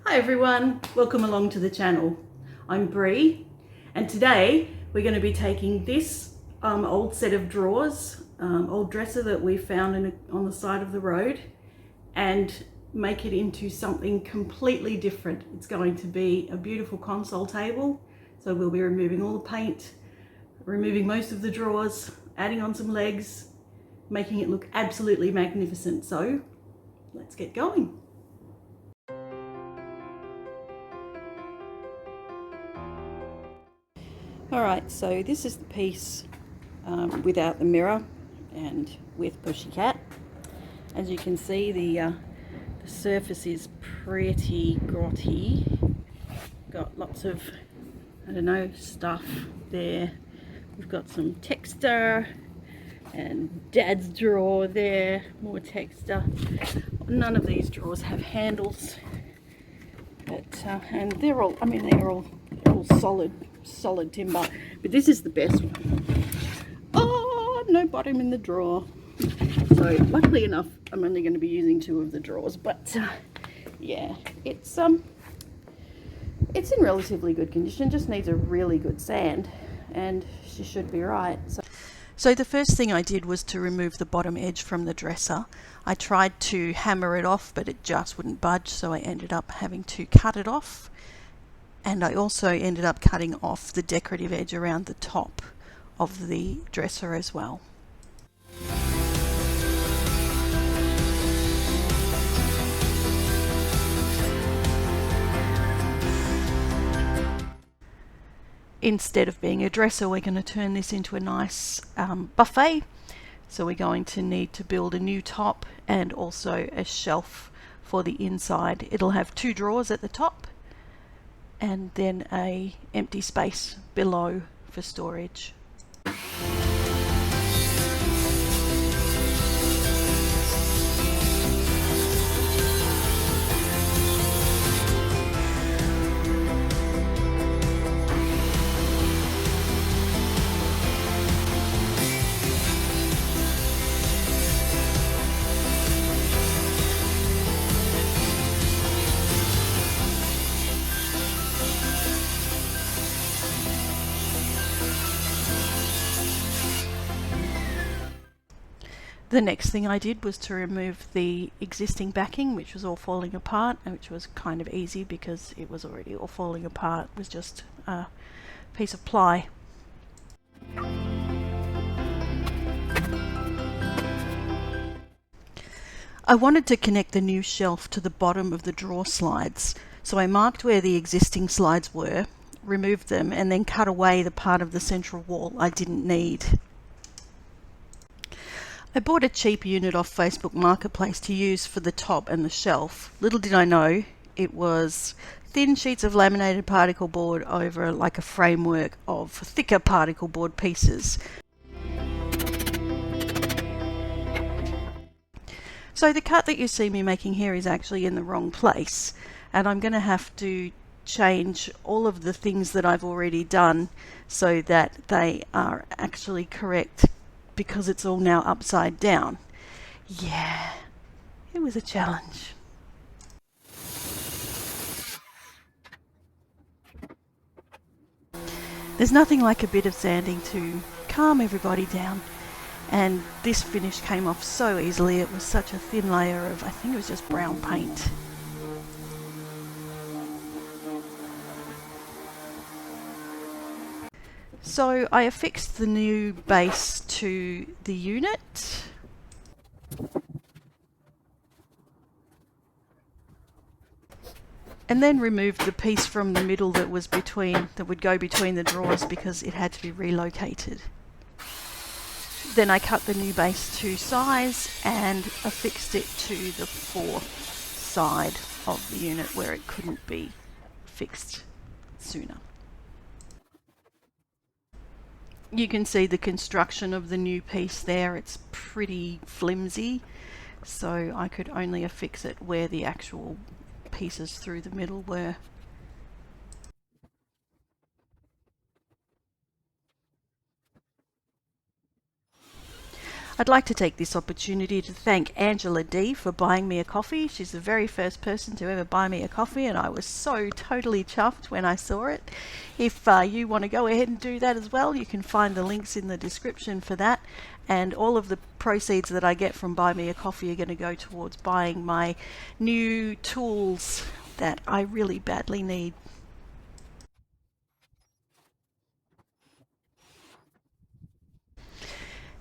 Hi everyone, welcome along to the channel. I'm Bree and today we're going to be taking this old set of drawers, old dresser that we found on the side of the road, and make it into something completely different. It's going to be a beautiful console table, so we'll be removing all the paint, removing most of the drawers, adding on some legs, making it look absolutely magnificent. So let's get going. Alright, so this is the piece without the mirror and with Pussycat. As you can see, the surface is pretty grotty. Got lots of, I don't know, stuff there. We've got some texture and Dad's drawer there, more texture. None of these drawers have handles, but and they're all, I mean, they're all solid timber, but this is the best one. Oh, no bottom in the drawer. So luckily enough, I'm only going to be using 2 of the drawers, but yeah, it's in relatively good condition. Just needs a really good sand, and she should be right. So the first thing I did was to remove the bottom edge from the dresser. I tried to hammer it off, but it just wouldn't budge, so I ended up having to cut it off. And I also ended up cutting off the decorative edge around the top of the dresser as well. Instead of being a dresser, we're going to turn this into a nice buffet. So we're going to need to build a new top and also a shelf for the inside. It'll have 2 drawers at the top and then a empty space below for storage. The next thing I did was to remove the existing backing, which was all falling apart, and which was kind of easy because it was already all falling apart. It was just a piece of ply. I wanted to connect the new shelf to the bottom of the drawer slides, so I marked where the existing slides were, removed them, and then cut away the part of the central wall I didn't need. I bought a cheap unit off Facebook Marketplace to use for the top and the shelf. Little did I know it was thin sheets of laminated particle board over like a framework of thicker particle board pieces. So the cut that you see me making here is actually in the wrong place, and I'm going to have to change all of the things that I've already done so that they are actually correct, because it's all now upside down. Yeah, it was a challenge. There's nothing like a bit of sanding to calm everybody down, and this finish came off so easily. It was such a thin layer of, I think it was just brown paint. So I affixed the new base to the unit. And then removed the piece from the middle that would go between the drawers because it had to be relocated. Then I cut the new base to size and affixed it to the 4th side of the unit where it couldn't be fixed sooner. You can see the construction of the new piece there. It's pretty flimsy, so I could only affix it where the actual pieces through the middle were. I'd like to take this opportunity to thank Angela D for buying me a coffee. She's the very first person to ever buy me a coffee, and I was so totally chuffed when I saw it. If you want to go ahead and do that as well, you can find the links in the description for that, and all of the proceeds that I get from Buy Me a Coffee are going to go towards buying my new tools that I really badly need.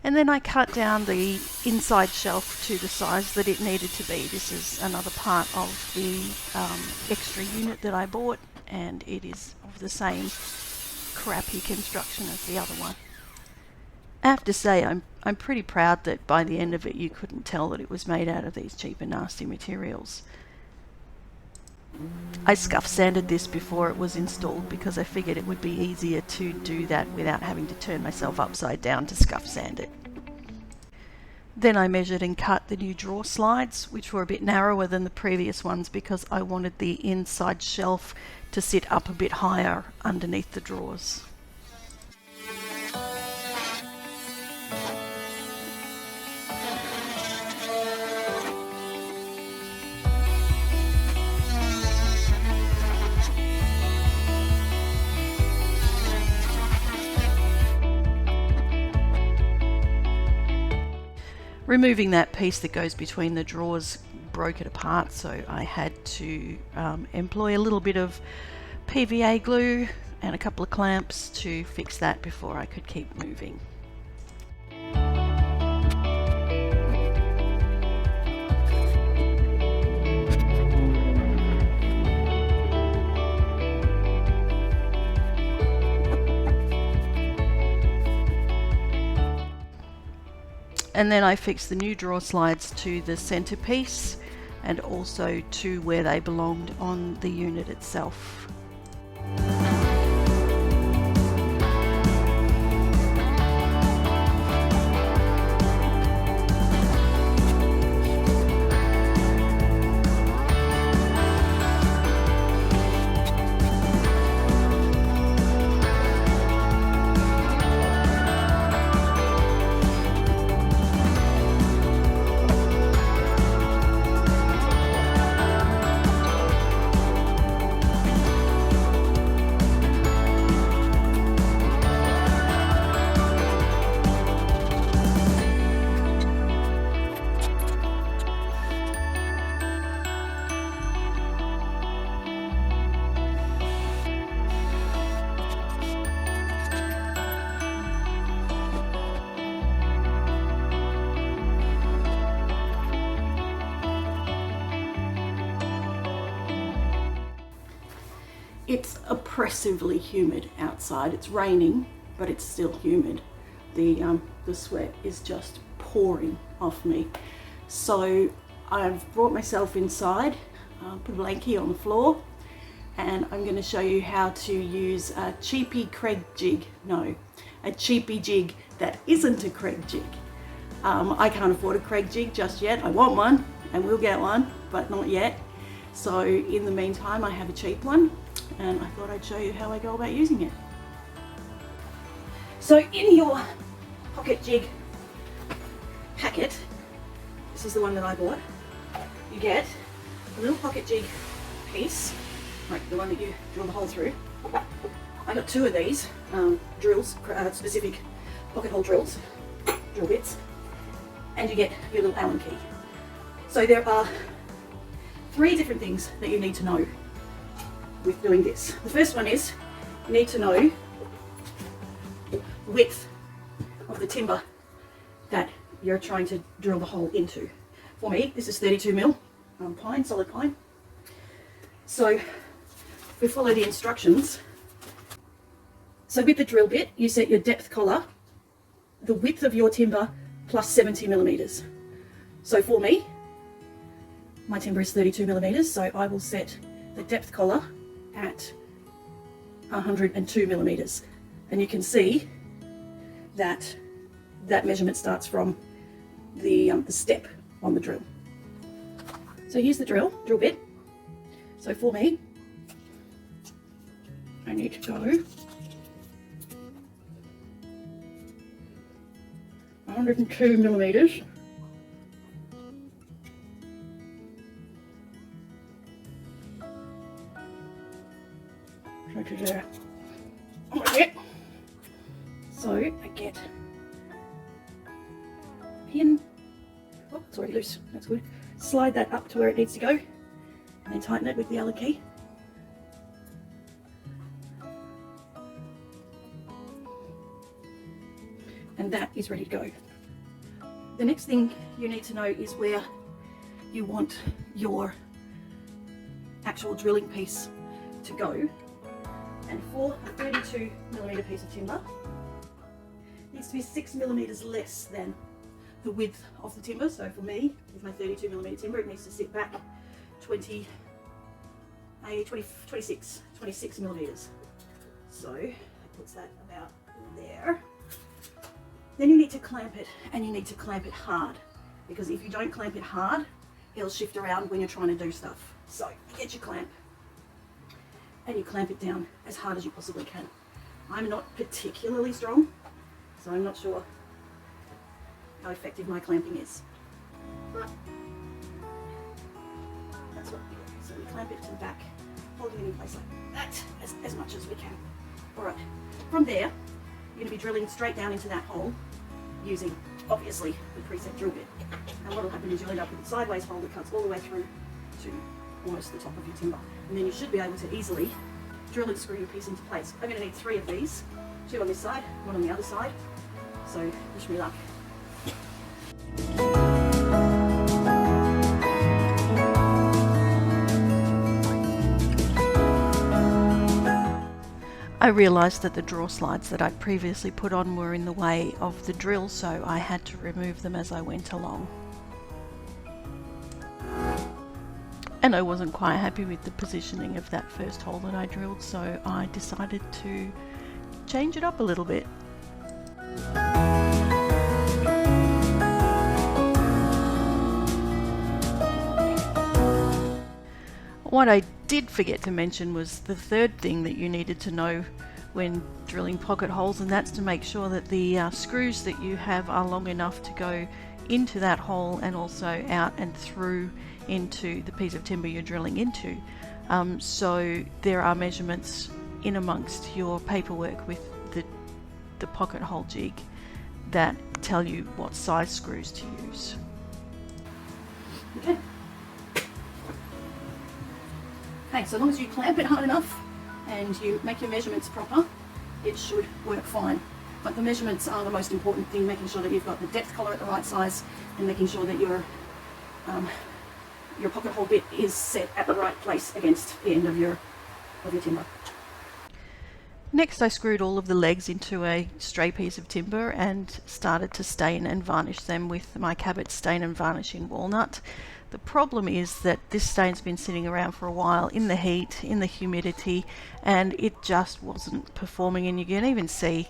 And then I cut down the inside shelf to the size that it needed to be. This is another part of the extra unit that I bought, and it is of the same crappy construction as the other one. I have to say, I'm pretty proud that by the end of it you couldn't tell that it was made out of these cheap and nasty materials. I scuff sanded this before it was installed because I figured it would be easier to do that without having to turn myself upside down to scuff sand it. Then I measured and cut the new drawer slides, which were a bit narrower than the previous ones because I wanted the inside shelf to sit up a bit higher underneath the drawers. Removing that piece that goes between the drawers broke it apart, so I had to employ a little bit of PVA glue and a couple of clamps to fix that before I could keep moving. And then I fixed the new drawer slides to the centerpiece and also to where they belonged on the unit itself. It's oppressively humid outside. It's raining, but it's still humid. The sweat is just pouring off me. So I've brought myself inside, put a blankie on the floor, and I'm going to show you how to use a cheapy Craig jig. No, a cheapy jig that isn't a Craig jig. I can't afford a Craig jig just yet. I want one and will get one, but not yet. So in the meantime, I have a cheap one, and I thought I'd show you how I go about using it. So in your pocket jig packet, this is the one that I bought, you get a little pocket jig piece, right, the one that you drill the hole through. I got two of these drills, specific pocket hole drills, drill bits, and you get your little Allen key. So there are three different things that you need to know with doing this. The first one is you need to know the width of the timber that you're trying to drill the hole into. For me, this is 32 mil pine, solid pine. So if we follow the instructions, so with the drill bit, you set your depth collar, the width of your timber plus 70 millimeters. So for me, my timber is 32 millimeters, so I will set the depth collar at 102 millimeters. And you can see that that measurement starts from the step on the drill. So here's the drill bit. So for me, I need to go 102 millimeters. So to there. So I get pin. Oh, it's already loose. That's good. Slide that up to where it needs to go, and then tighten it with the Allen key. And that is ready to go. The next thing you need to know is where you want your actual drilling piece to go. And for a 32 millimeter piece of timber, it needs to be 6 millimeters less than the width of the timber. So for me, with my 32 millimeter timber, it needs to sit back 26 millimeters. So it puts that about there. Then you need to clamp it, and you need to clamp it hard, because if you don't clamp it hard, it'll shift around when you're trying to do stuff. So you get your clamp and you clamp it down as hard as you possibly can. I'm not particularly strong, so I'm not sure how effective my clamping is. But that's what we do. So we clamp it to the back, holding it in place like that as much as we can. Alright, from there, you're going to be drilling straight down into that hole using, obviously, the preset drill bit. And what will happen is you'll end up with a sideways hole that cuts all the way through to almost the top of your timber. And then you should be able to easily drill and screw your piece into place. I'm going to need 3 of these, 2 on this side, 1 on the other side. So wish me luck. I realised that the draw slides that I'd previously put on were in the way of the drill, so I had to remove them as I went along. And I wasn't quite happy with the positioning of that first hole that I drilled, so I decided to change it up a little bit. What I did forget to mention was the third thing that you needed to know when drilling pocket holes, and that's to make sure that the screws that you have are long enough to go into that hole and also out and through into the piece of timber you're drilling into. So there are measurements in amongst your paperwork with the pocket hole jig that tell you what size screws to use. Okay, so long as you clamp it hard enough and you make your measurements proper, it should work fine. But the measurements are the most important thing, making sure that you've got the depth collar at the right size and making sure that your pocket hole bit is set at the right place against the end of your timber. Next, I screwed all of the legs into a stray piece of timber and started to stain and varnish them with my Cabot Stain and Varnish in Walnut. The problem is that this stain's been sitting around for a while in the heat, in the humidity, and it just wasn't performing, and you can even see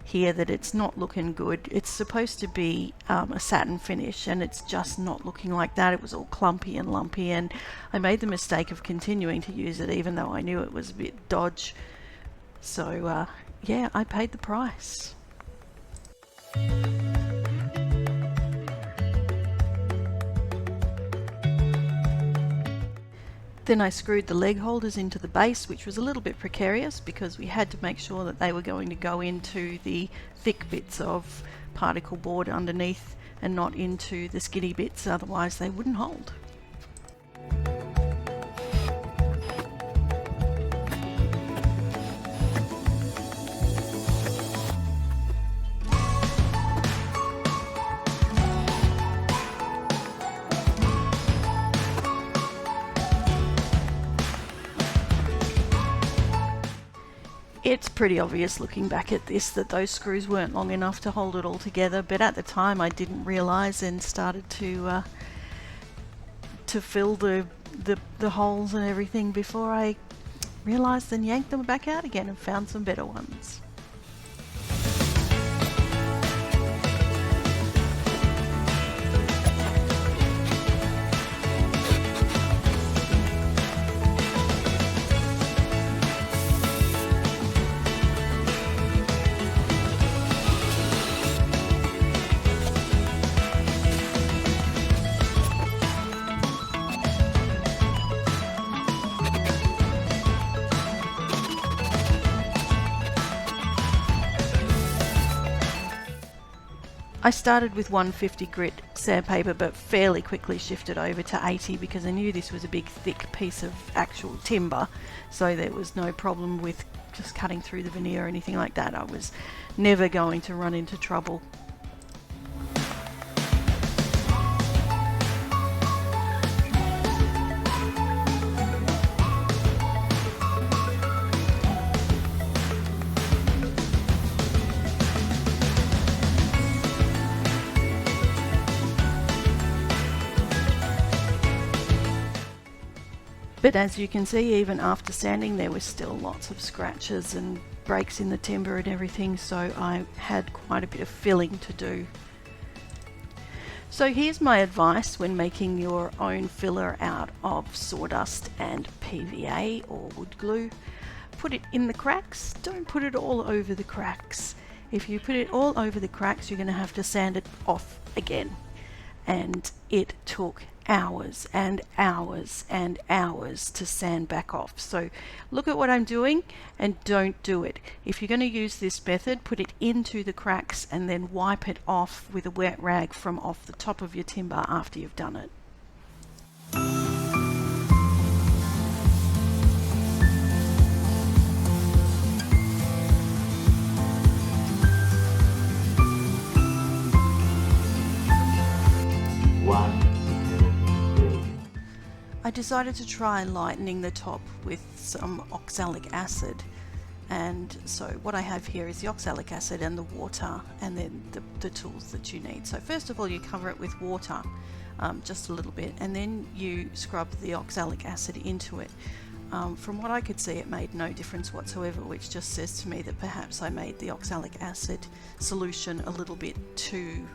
here that it's not looking good. It's supposed to be a satin finish, and it's just not looking like that. It was all clumpy and lumpy, and I made the mistake of continuing to use it even though I knew it was a bit dodge. So yeah, I paid the price. Then I screwed the leg holders into the base, which was a little bit precarious because we had to make sure that they were going to go into the thick bits of particle board underneath and not into the skinny bits, otherwise they wouldn't hold. It's pretty obvious looking back at this that those screws weren't long enough to hold it all together, but at the time I didn't realise and started to fill the holes and everything before I realised and yanked them back out again and found some better ones. I started with 150 grit sandpaper, but fairly quickly shifted over to 80 because I knew this was a big thick piece of actual timber, so there was no problem with just cutting through the veneer or anything like that. I was never going to run into trouble. But as you can see, even after sanding, there were still lots of scratches and breaks in the timber and everything, so I had quite a bit of filling to do. So here's my advice when making your own filler out of sawdust and PVA or wood glue. Put it in the cracks, don't put it all over the cracks. If you put it all over the cracks, you're going to have to sand it off again. And it took hours and hours and hours to sand back off. So look at what I'm doing and don't do it. If you're going to use this method, put it into the cracks and then wipe it off with a wet rag from off the top of your timber after you've done it. I decided to try lightening the top with some oxalic acid, and so what I have here is the oxalic acid and the water, and then the tools that you need. So first of all, you cover it with water, just a little bit, and then you scrub the oxalic acid into it. From what I could see, it made no difference whatsoever, which just says to me that perhaps I made the oxalic acid solution a little bit too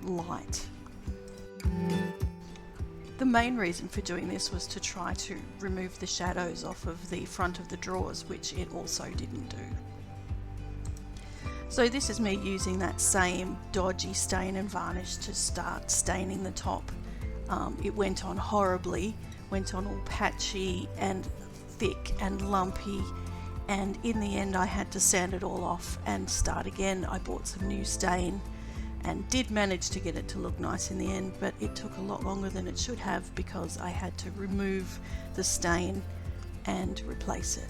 light. The main reason for doing this was to try to remove the shadows off of the front of the drawers, which it also didn't do. So this is me using that same dodgy stain and varnish to start staining the top. It went on horribly, went on all patchy and thick and lumpy, and in the end I had to sand it all off and start again. I bought some new stain and did manage to get it to look nice in the end, but it took a lot longer than it should have because I had to remove the stain and replace it.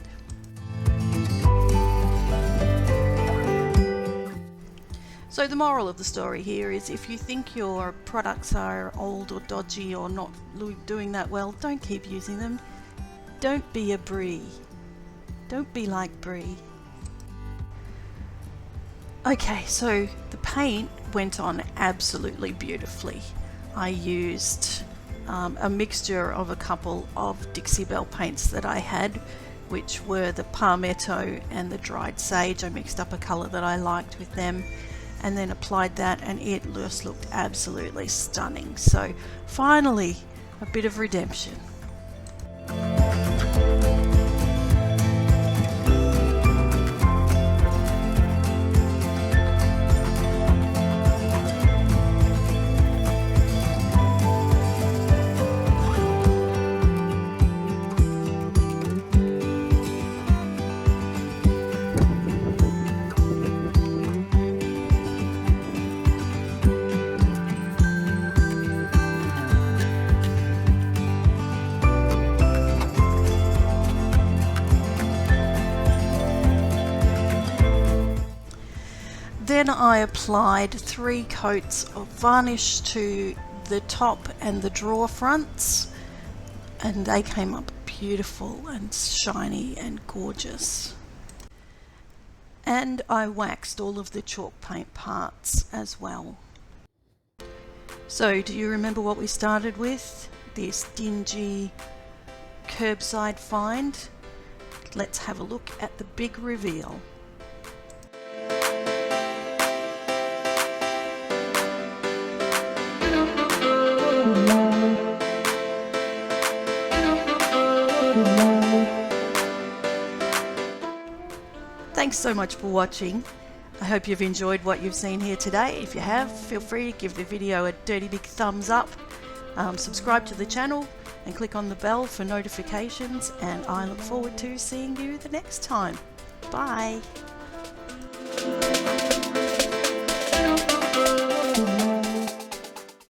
So the moral of the story here is, if you think your products are old or dodgy or not doing that well, don't keep using them. Don't be a Brie. Don't be like Brie. Okay, so the paint went on absolutely beautifully. I used a mixture of a couple of Dixie Belle paints that I had, which were the Palmetto and the dried sage. I mixed up a colour that I liked with them and then applied that, and it just looked absolutely stunning. So finally, a bit of redemption. Then I applied 3 coats of varnish to the top and the drawer fronts, and they came up beautiful and shiny and gorgeous. And I waxed all of the chalk paint parts as well. So do you remember what we started with? This dingy curbside find? Let's have a look at the big reveal. Thanks so much for watching. I hope you've enjoyed what you've seen here today. If you have, feel free to give the video a dirty big thumbs up, subscribe to the channel and click on the bell for notifications, and I look forward to seeing you the next time. Bye!